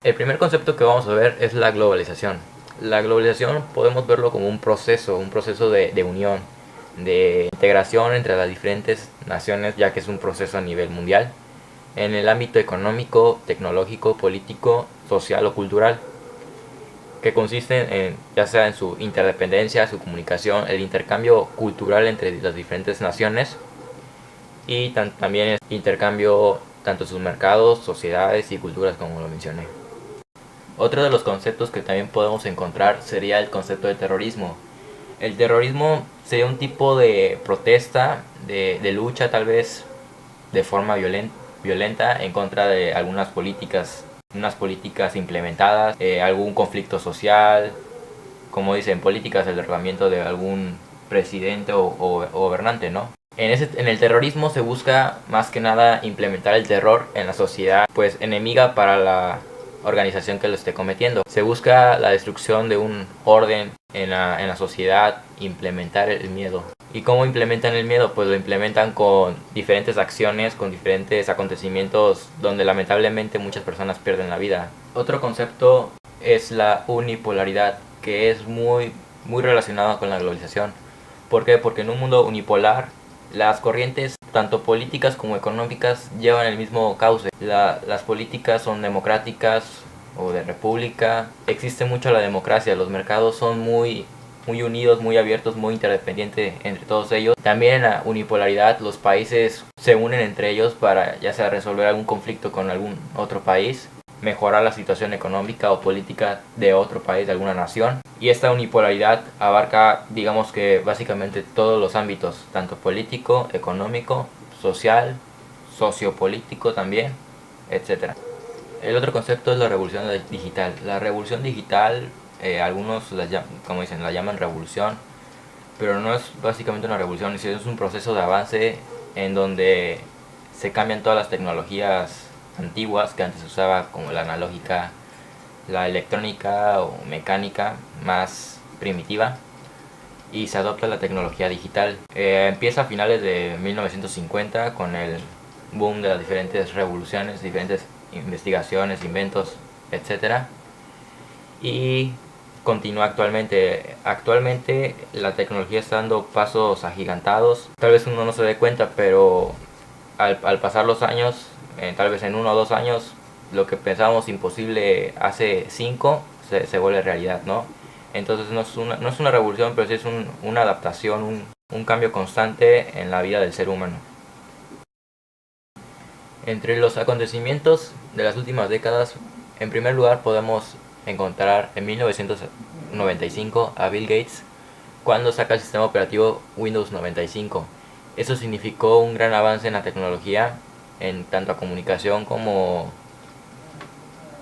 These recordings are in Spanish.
El primer concepto que vamos a ver es la globalización. La globalización podemos verlo como un proceso de unión, de integración entre las diferentes naciones, ya que es un proceso a nivel mundial, en el ámbito económico, tecnológico, político, social o cultural, que consiste en, ya sea en su interdependencia, su comunicación, el intercambio cultural entre las diferentes naciones y también el intercambio tanto sus mercados, sociedades y culturas como lo mencioné. Otro de los conceptos que también podemos encontrar sería el concepto de terrorismo. El terrorismo sería un tipo de protesta, de lucha tal vez de forma violenta en contra de algunas políticas, unas políticas implementadas, algún conflicto social, como dicen, políticas del derrocamiento de algún presidente o gobernante, ¿no? En el terrorismo se busca más que nada implementar el terror en la sociedad, pues enemiga para la organización que lo esté cometiendo. Se busca la destrucción de un orden en la sociedad, implementar el miedo. ¿Y cómo implementan el miedo? Pues lo implementan con diferentes acciones, con diferentes acontecimientos donde lamentablemente muchas personas pierden la vida. Otro concepto es la unipolaridad, que es muy relacionado con la globalización. ¿Por qué? Porque en un mundo unipolar las corrientes, tanto políticas como económicas, llevan el mismo cauce. Las políticas son democráticas o de república. Existe mucho la democracia, los mercados son muy unidos, muy abiertos, muy interdependientes entre todos ellos. También en la unipolaridad los países se unen entre ellos para ya sea resolver algún conflicto con algún otro país, mejorar la situación económica o política de otro país, de alguna nación. Y esta unipolaridad abarca, digamos que básicamente todos los ámbitos, tanto político, económico, social, sociopolítico también, etcétera. El otro concepto es la revolución digital. La revolución digital, algunos como dicen, la llaman revolución, pero no es básicamente una revolución, es un proceso de avance en donde se cambian todas las tecnologías antiguas que antes se usaba, como la analógica, la electrónica o mecánica más primitiva, y se adopta la tecnología digital. Empieza a finales de 1950 con el boom de las diferentes revoluciones, diferentes investigaciones, inventos, etcétera, y continúa actualmente. Actualmente la tecnología está dando pasos agigantados. Tal vez uno no se dé cuenta, pero al pasar los años, tal vez en 1 o 2 años, lo que pensábamos imposible hace 5 se vuelve realidad, ¿no? Entonces no es una revolución, pero sí es una adaptación, un cambio constante en la vida del ser humano. Entre los acontecimientos de las últimas décadas, en primer lugar podemos encontrar en 1995 a Bill Gates cuando saca el sistema operativo Windows 95. Eso significó un gran avance en la tecnología, en tanto a comunicación como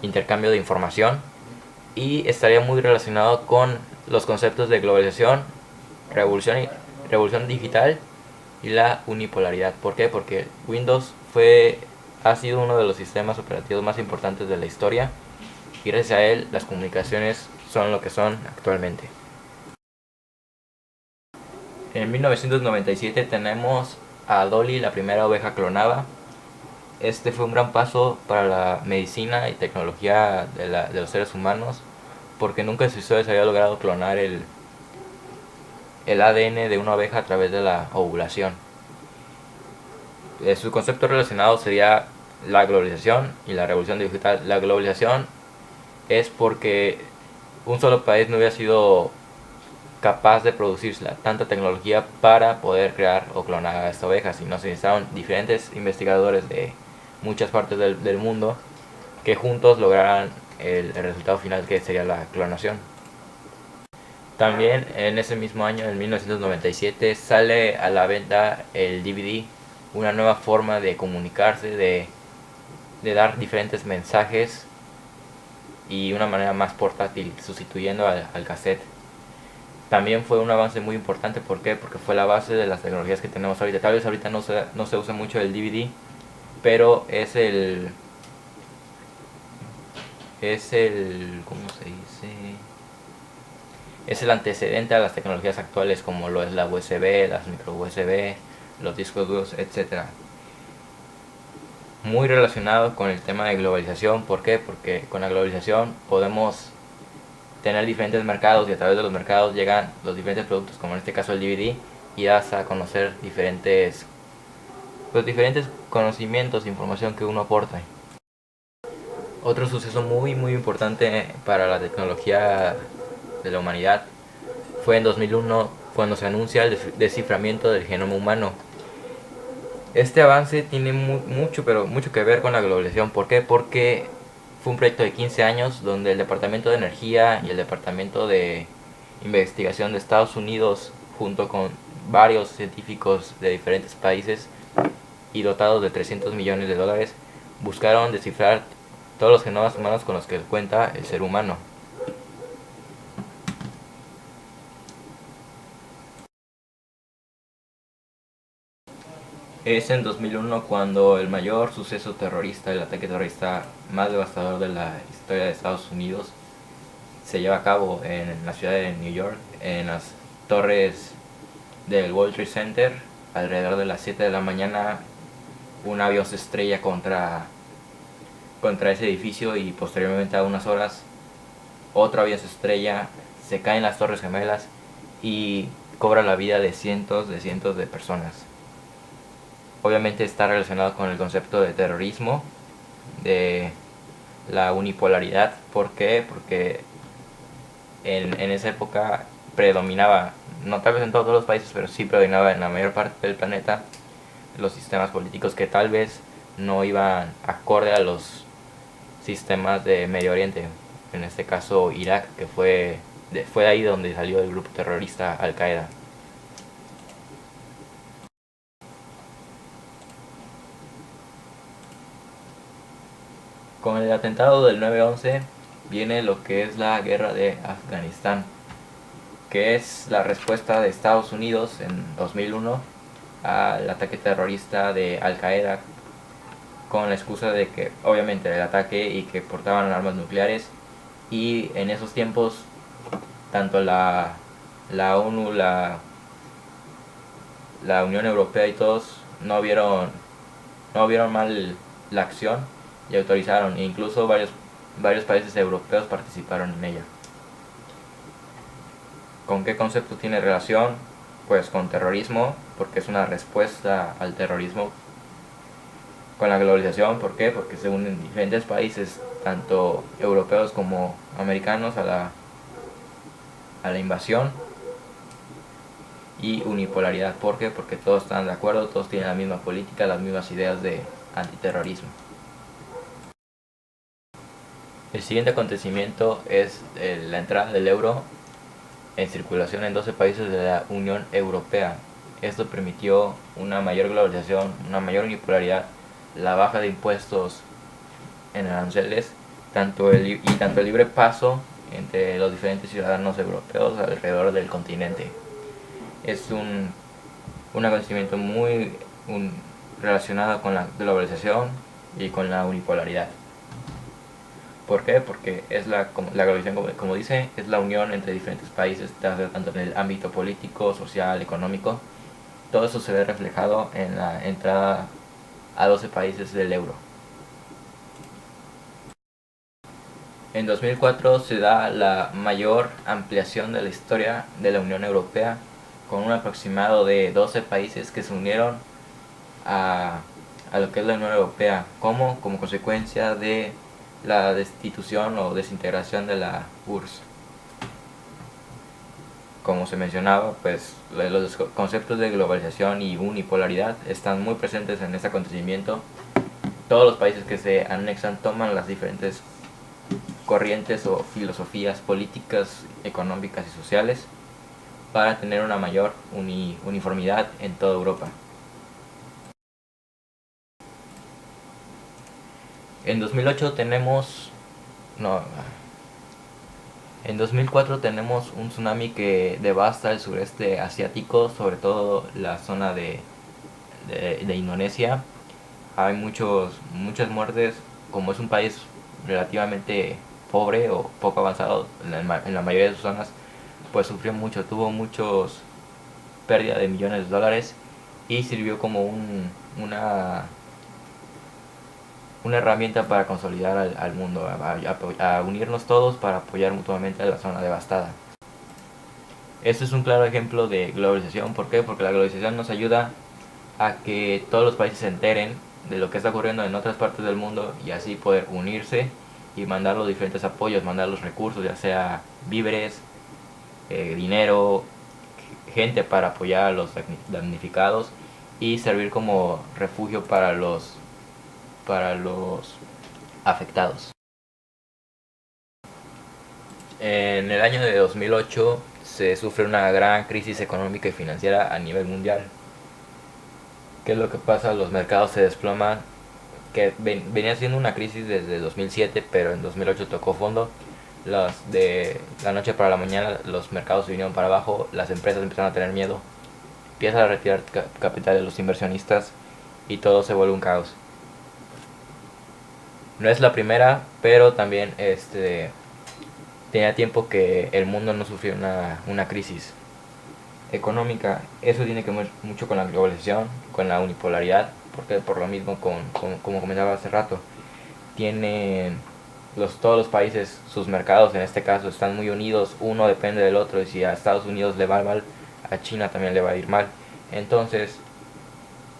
intercambio de información, y estaría muy relacionado con los conceptos de globalización, revolución digital y la unipolaridad. ¿Por qué? Porque ha sido uno de los sistemas operativos más importantes de la historia y gracias a él las comunicaciones son lo que son actualmente. En 1997 tenemos a Dolly, la primera oveja clonada. Este fue un gran paso para la medicina y tecnología de los seres humanos, porque nunca en su historia se había logrado clonar el ADN de una oveja a través de la ovulación. Su concepto relacionado sería la globalización y la revolución digital. La globalización es porque un solo país no hubiera sido capaz de producir tanta tecnología para poder crear o clonar a esta oveja, sino se necesitaron diferentes investigadores de muchas partes del mundo que juntos lograran el resultado final, que sería la clonación. También en ese mismo año, en 1997, sale a la venta el DVD, una nueva forma de comunicarse, de dar diferentes mensajes y una manera más portátil, sustituyendo al cassette. También fue un avance muy importante. ¿Por qué? Porque fue la base de las tecnologías que tenemos ahorita. Tal vez ahorita no se usa mucho el DVD, pero ¿cómo se dice? Es el antecedente a las tecnologías actuales, como lo es la USB, las micro USB, los discos duros, etcétera. muy relacionado con el tema de globalización. ¿Por qué? Porque con la globalización podemos tener diferentes mercados y a través de los mercados llegan los diferentes productos, como en este caso el DVD, y das a conocer diferentes conocimientos e información que uno aporta. Otro suceso muy importante para la tecnología de la humanidad fue en 2001 cuando se anuncia el desciframiento del genoma humano. Este avance tiene mucho que ver con la globalización. ¿Por qué? Porque fue un proyecto de 15 años donde el Departamento de Energía y el Departamento de Investigación de Estados Unidos, junto con varios científicos de diferentes países y dotados de 300 millones de dólares, buscaron descifrar todos los genomas humanos con los que cuenta el ser humano. Es en 2001 cuando el mayor suceso terrorista, el ataque terrorista más devastador de la historia de Estados Unidos, se lleva a cabo en la ciudad de New York, en las torres del World Trade Center. Alrededor de las 7 de la mañana un avión se estrella contra ese edificio y posteriormente a unas horas otro avión se estrella, se caen las torres gemelas y cobra la vida de cientos de personas. Obviamente está relacionado con el concepto de terrorismo, de la unipolaridad. ¿Por qué? Porque en esa época predominaba, no tal vez en todos los países, pero sí predominaba en la mayor parte del planeta, los sistemas políticos que tal vez no iban acorde a los sistemas de Medio Oriente. En este caso Irak, que fue de ahí donde salió el grupo terrorista Al Qaeda. Con el atentado del 9/11 viene lo que es la guerra de Afganistán, que es la respuesta de Estados Unidos en 2001 al ataque terrorista de Al Qaeda, con la excusa de que obviamente el ataque y que portaban armas nucleares. Y en esos tiempos tanto la ONU, la Unión Europea y todos no vieron mal la acción y autorizaron, e incluso varios países europeos participaron en ella. ¿Con qué concepto tiene relación? Pues con terrorismo, porque es una respuesta al terrorismo. Con la globalización, ¿por qué? Porque se unen diferentes países, tanto europeos como americanos, a la invasión. Y unipolaridad, ¿por qué? Porque todos están de acuerdo, todos tienen la misma política, las mismas ideas de antiterrorismo. El siguiente acontecimiento es la entrada del euro en circulación en 12 países de la Unión Europea. Esto permitió una mayor globalización, una mayor unipolaridad, la baja de impuestos en aranceles, tanto el libre paso entre los diferentes ciudadanos europeos alrededor del continente. Es un acontecimiento muy relacionado con la globalización y con la unipolaridad. ¿Por qué? Porque es la globalización, como dice, es la unión entre diferentes países, tanto en el ámbito político, social, económico. Todo eso se ve reflejado en la entrada a 12 países del euro. En 2004 se da la mayor ampliación de la historia de la Unión Europea, con un aproximado de 12 países que se unieron a lo que es la Unión Europea, como consecuencia de la destitución o desintegración de la URSS. Como se mencionaba, pues los conceptos de globalización y unipolaridad están muy presentes en este acontecimiento. Todos los países que se anexan toman las diferentes corrientes o filosofías políticas, económicas y sociales para tener una mayor uniformidad en toda Europa. En 2004 tenemos un tsunami que devasta el sureste asiático, sobre todo la zona de Indonesia. Hay muchas muertes. Como es un país relativamente pobre o poco avanzado en la mayoría de sus zonas, pues sufrió mucho, tuvo muchos pérdida de millones de dólares y sirvió como una herramienta para consolidar al mundo, a unirnos todos para apoyar mutuamente a la zona devastada. Este es un claro ejemplo de globalización. ¿Por qué? Porque la globalización nos ayuda a que todos los países se enteren de lo que está ocurriendo en otras partes del mundo y así poder unirse y mandar los diferentes apoyos, mandar los recursos, ya sea víveres, dinero, gente para apoyar a los damnificados y servir como refugio para los afectados. En el año de 2008 se sufre una gran crisis económica y financiera a nivel mundial. ¿Qué es lo que pasa? Los mercados se desploman, que venía siendo una crisis desde 2007, pero en 2008 tocó fondo. De la noche para la mañana los mercados se vinieron para abajo, las empresas empezaron a tener miedo, empiezan a retirar capital de los inversionistas y todo se vuelve un caos. No es la primera, pero también tenía tiempo que el mundo no sufrió una crisis económica. Eso tiene que ver mucho con la globalización, con la unipolaridad, porque por lo mismo, como comentaba hace rato, tienen todos los países, sus mercados en este caso, están muy unidos, uno depende del otro, y si a Estados Unidos le va mal, a China también le va a ir mal. Entonces,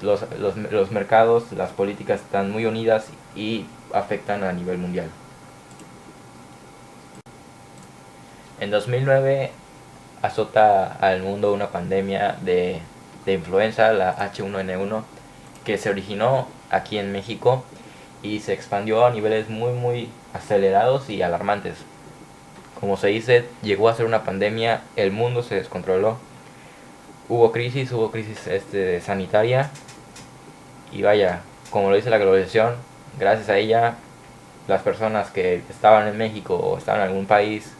los mercados, las políticas están muy unidas y afectan a nivel mundial. En 2009 azota al mundo una pandemia de influenza, la H1N1, que se originó aquí en México y se expandió a niveles muy acelerados y alarmantes. Como se dice, llegó a ser una pandemia, el mundo se descontroló, hubo crisis sanitaria y vaya, como lo dice la globalización, gracias a ella las personas que estaban en México o estaban en algún país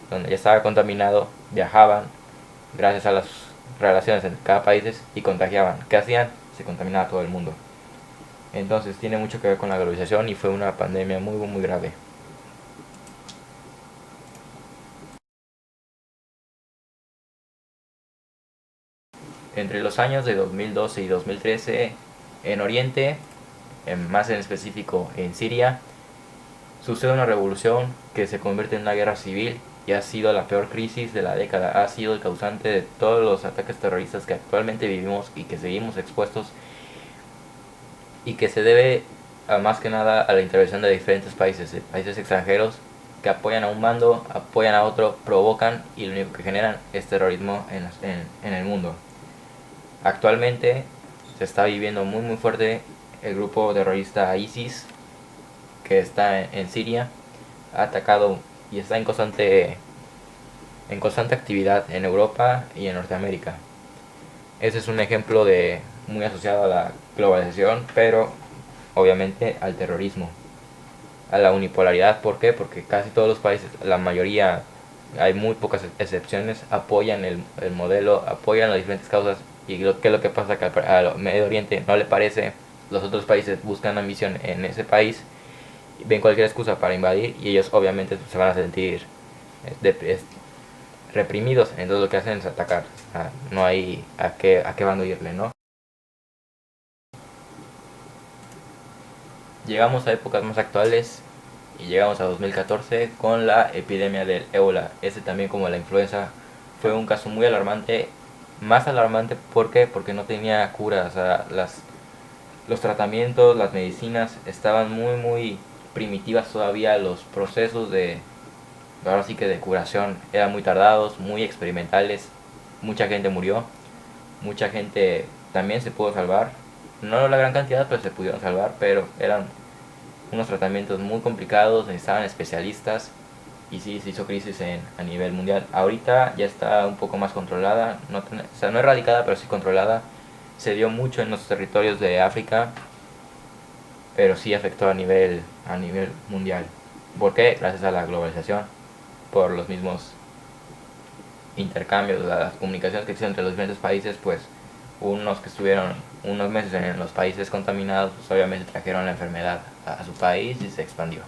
donde ya estaba contaminado viajaban gracias a las relaciones entre cada país y contagiaban. ¿Qué hacían? Se contaminaba todo el mundo. Entonces tiene mucho que ver con la globalización y fue una pandemia muy grave. Entre los años de 2012 y 2013, en Oriente, más en específico en Siria, sucede una revolución que se convierte en una guerra civil y ha sido la peor crisis de la década. Ha sido el causante de todos los ataques terroristas que actualmente vivimos y que seguimos expuestos, y que se debe más que nada a la intervención de diferentes países extranjeros que apoyan a un bando, apoyan a otro, provocan y lo único que generan es terrorismo en el mundo. Actualmente se está viviendo muy fuerte el grupo terrorista ISIS, que está en Siria, ha atacado y está en constante actividad en Europa y en Norteamérica. Ese es un ejemplo muy asociado a la globalización, pero obviamente al terrorismo, a la unipolaridad. ¿Por qué? Porque casi todos los países, la mayoría, hay muy pocas excepciones, apoyan el modelo, apoyan las diferentes causas. Y ¿qué es lo que pasa? Que al Medio Oriente no le parece, los otros países buscan ambición en ese país, ven cualquier excusa para invadir y ellos obviamente se van a sentir reprimidos. Entonces lo que hacen es atacar. No hay a qué bando irle, ¿no? Llegamos a épocas más actuales y llegamos a 2014 con la epidemia del ébola. Ese también, como la influenza, fue un caso muy alarmante. Más alarmante, ¿por qué? Porque no tenía cura. O sea, los tratamientos, las medicinas estaban muy primitivas todavía. Los procesos ahora sí que de curación eran muy tardados, muy experimentales. Mucha gente murió, mucha gente también se pudo salvar. No la gran cantidad, pero se pudieron salvar, pero eran unos tratamientos muy complicados, necesitaban especialistas y sí, se hizo crisis a nivel mundial. Ahorita ya está un poco más controlada, no erradicada, pero sí controlada. Se dio mucho en los territorios de África, pero sí afectó a nivel mundial. ¿Por qué? Gracias a la globalización, por los mismos intercambios, las comunicaciones que existen entre los diferentes países. Pues unos que estuvieron unos meses en los países contaminados, pues obviamente trajeron la enfermedad a su país y se expandió.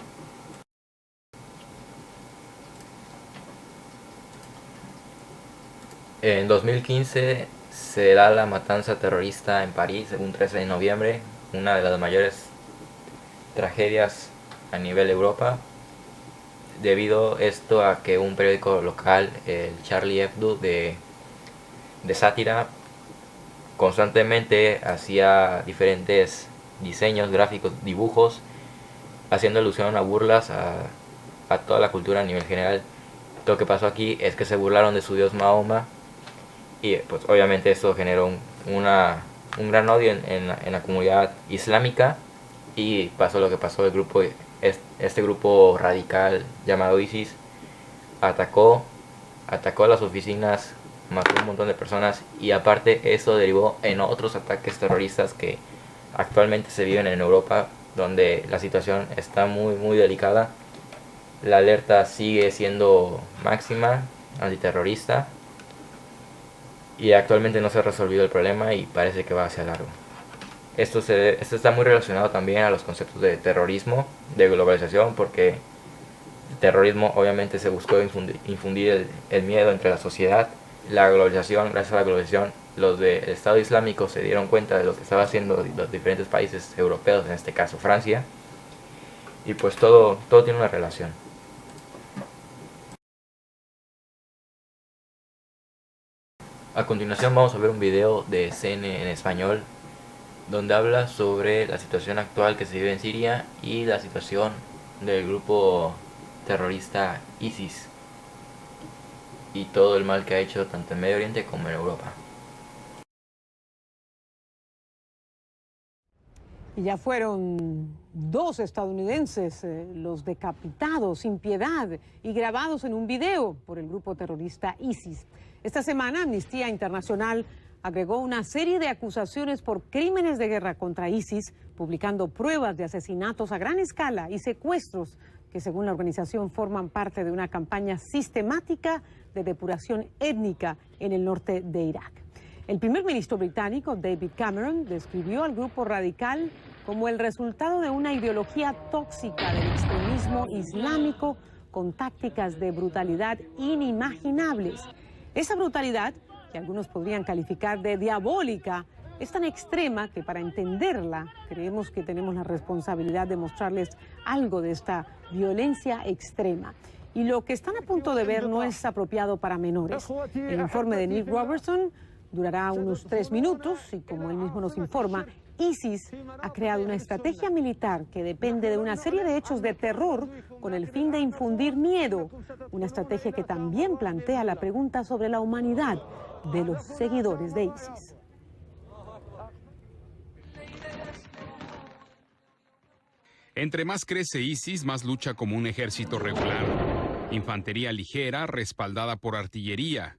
En 2015 se da la matanza terrorista en París, un 13 de noviembre, una de las mayores tragedias a nivel Europa, debido esto a que un periódico local, el Charlie Hebdo de sátira, constantemente hacía diferentes diseños, gráficos, dibujos, haciendo alusión a burlas a toda la cultura a nivel general. Lo que pasó aquí es que se burlaron de su dios Mahoma y pues obviamente esto generó un gran odio en la comunidad islámica, y pasó lo que pasó. Este grupo radical llamado ISIS atacó las oficinas, mató un montón de personas, y aparte eso derivó en otros ataques terroristas que actualmente se viven en Europa, donde la situación está muy delicada. La alerta sigue siendo máxima, antiterrorista, y actualmente no se ha resolvido el problema y parece que va hacia largo. Esto está muy relacionado también a los conceptos de terrorismo, de globalización, porque el terrorismo obviamente se buscó infundir el miedo entre la sociedad. La globalización, gracias a la globalización, los del Estado Islámico se dieron cuenta de lo que estaba haciendo los diferentes países europeos, en este caso Francia, y pues todo tiene una relación. A continuación vamos a ver un video de CNN en español, donde habla sobre la situación actual que se vive en Siria y la situación del grupo terrorista ISIS y todo el mal que ha hecho tanto en Medio Oriente como en Europa. Y ya fueron 2 estadounidenses los decapitados sin piedad y grabados en un video por el grupo terrorista ISIS. Esta semana Amnistía Internacional agregó una serie de acusaciones por crímenes de guerra contra ISIS, publicando pruebas de asesinatos a gran escala y secuestros que, según la organización, forman parte de una campaña sistemática de depuración étnica en el norte de Irak. El primer ministro británico, David Cameron, describió al grupo radical como el resultado de una ideología tóxica del extremismo islámico con tácticas de brutalidad inimaginables. Esa brutalidad, que algunos podrían calificar de diabólica, es tan extrema que para entenderla creemos que tenemos la responsabilidad de mostrarles algo de esta violencia extrema. Y lo que están a punto de ver no es apropiado para menores. El informe de Nick Robertson durará unos 3 minutos y, como él mismo nos informa, ISIS ha creado una estrategia militar que depende de una serie de hechos de terror con el fin de infundir miedo. Una estrategia que también plantea la pregunta sobre la humanidad de los seguidores de ISIS. Entre más crece ISIS, más lucha como un ejército regular. Infantería ligera respaldada por artillería.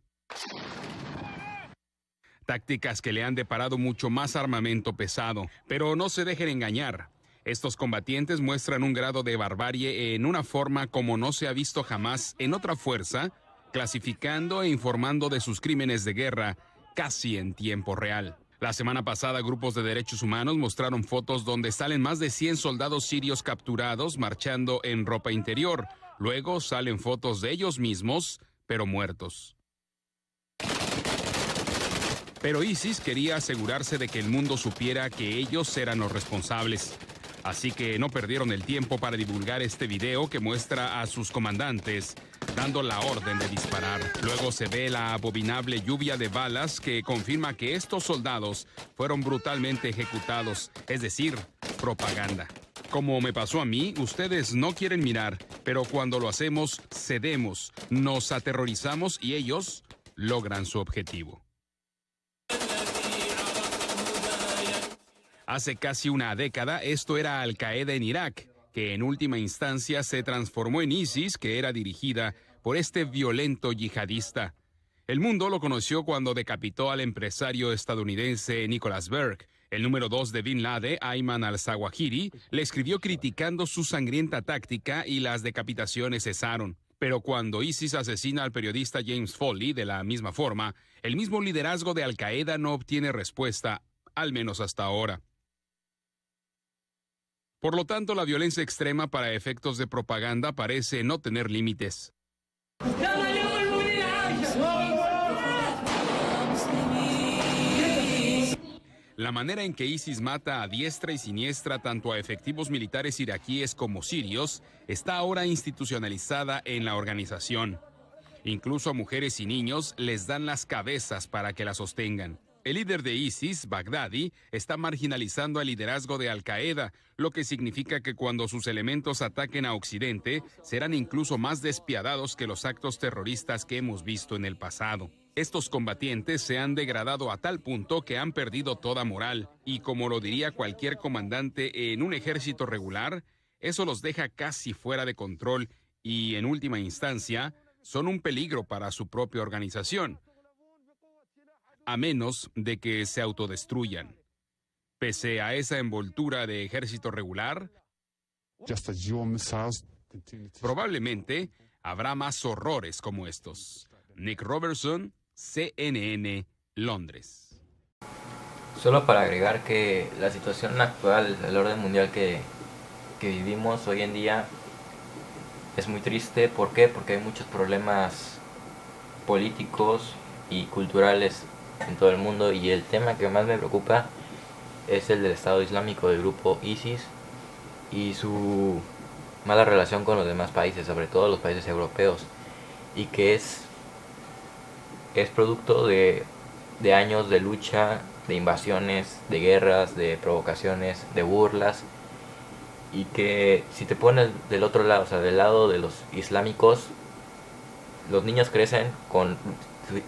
Tácticas que le han deparado mucho más armamento pesado. Pero no se dejen engañar. Estos combatientes muestran un grado de barbarie en una forma como no se ha visto jamás en otra fuerza, clasificando e informando de sus crímenes de guerra casi en tiempo real. La semana pasada, grupos de derechos humanos mostraron fotos donde salen más de 100 soldados sirios capturados marchando en ropa interior. Luego salen fotos de ellos mismos, pero muertos. Pero ISIS quería asegurarse de que el mundo supiera que ellos eran los responsables. Así que no perdieron el tiempo para divulgar este video que muestra a sus comandantes dando la orden de disparar. Luego se ve la abominable lluvia de balas que confirma que estos soldados fueron brutalmente ejecutados, es decir, propaganda. Como me pasó a mí, ustedes no quieren mirar, pero cuando lo hacemos, cedemos, nos aterrorizamos y ellos logran su objetivo. Hace casi una década, esto era Al Qaeda en Irak, que en última instancia se transformó en ISIS, que era dirigida por este violento yihadista. El mundo lo conoció cuando decapitó al empresario estadounidense Nicholas Berg. El número 2 de Bin Laden, Ayman al-Zawahiri, le escribió criticando su sangrienta táctica y las decapitaciones cesaron. Pero cuando ISIS asesina al periodista James Foley de la misma forma, el mismo liderazgo de Al Qaeda no obtiene respuesta, al menos hasta ahora. Por lo tanto, la violencia extrema para efectos de propaganda parece no tener límites. La manera en que ISIS mata a diestra y siniestra tanto a efectivos militares iraquíes como sirios está ahora institucionalizada en la organización. Incluso a mujeres y niños les dan las cabezas para que la sostengan. El líder de ISIS, Baghdadi, está marginalizando al liderazgo de Al-Qaeda, lo que significa que cuando sus elementos ataquen a Occidente, serán incluso más despiadados que los actos terroristas que hemos visto en el pasado. Estos combatientes se han degradado a tal punto que han perdido toda moral, y como lo diría cualquier comandante en un ejército regular, eso los deja casi fuera de control y, en última instancia, son un peligro para su propia organización, a menos de que se autodestruyan. Pese a esa envoltura de ejército regular, probablemente habrá más horrores como estos. Nick Robertson, CNN, Londres. Solo para agregar que la situación actual, el orden mundial que vivimos hoy en día es muy triste. ¿Por qué? Porque hay muchos problemas políticos y culturales en todo el mundo, y el tema que más me preocupa es el del Estado Islámico, del grupo ISIS, y su mala relación con los demás países, sobre todo los países europeos, y que es producto de años de lucha, de invasiones, de guerras, de provocaciones, de burlas, y que si te pones del otro lado, o sea, del lado de los islámicos, los niños crecen con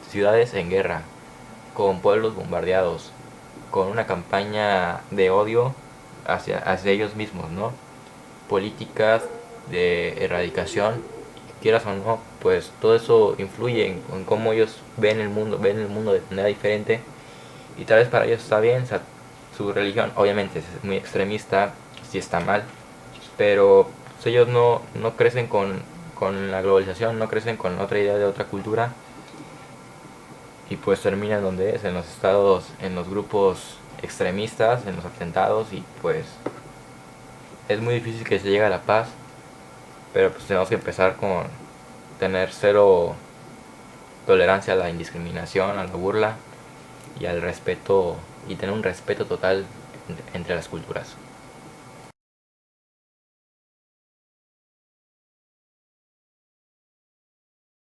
ciudades en guerra, con pueblos bombardeados, con una campaña de odio hacia ellos mismos, ¿no? Políticas de erradicación, quieras o no, pues todo eso influye en cómo ellos ven el mundo de manera diferente, y tal vez para ellos está bien, o sea, su religión obviamente es muy extremista, sí está mal, pero pues, ellos no crecen con la globalización, no crecen con otra idea de otra cultura, y pues terminan donde es, en los estados, en los grupos extremistas, en los atentados, y pues es muy difícil que se llegue a la paz, pero pues tenemos que empezar con tener cero tolerancia a la indiscriminación, a la burla y al respeto, y tener un respeto total entre las culturas.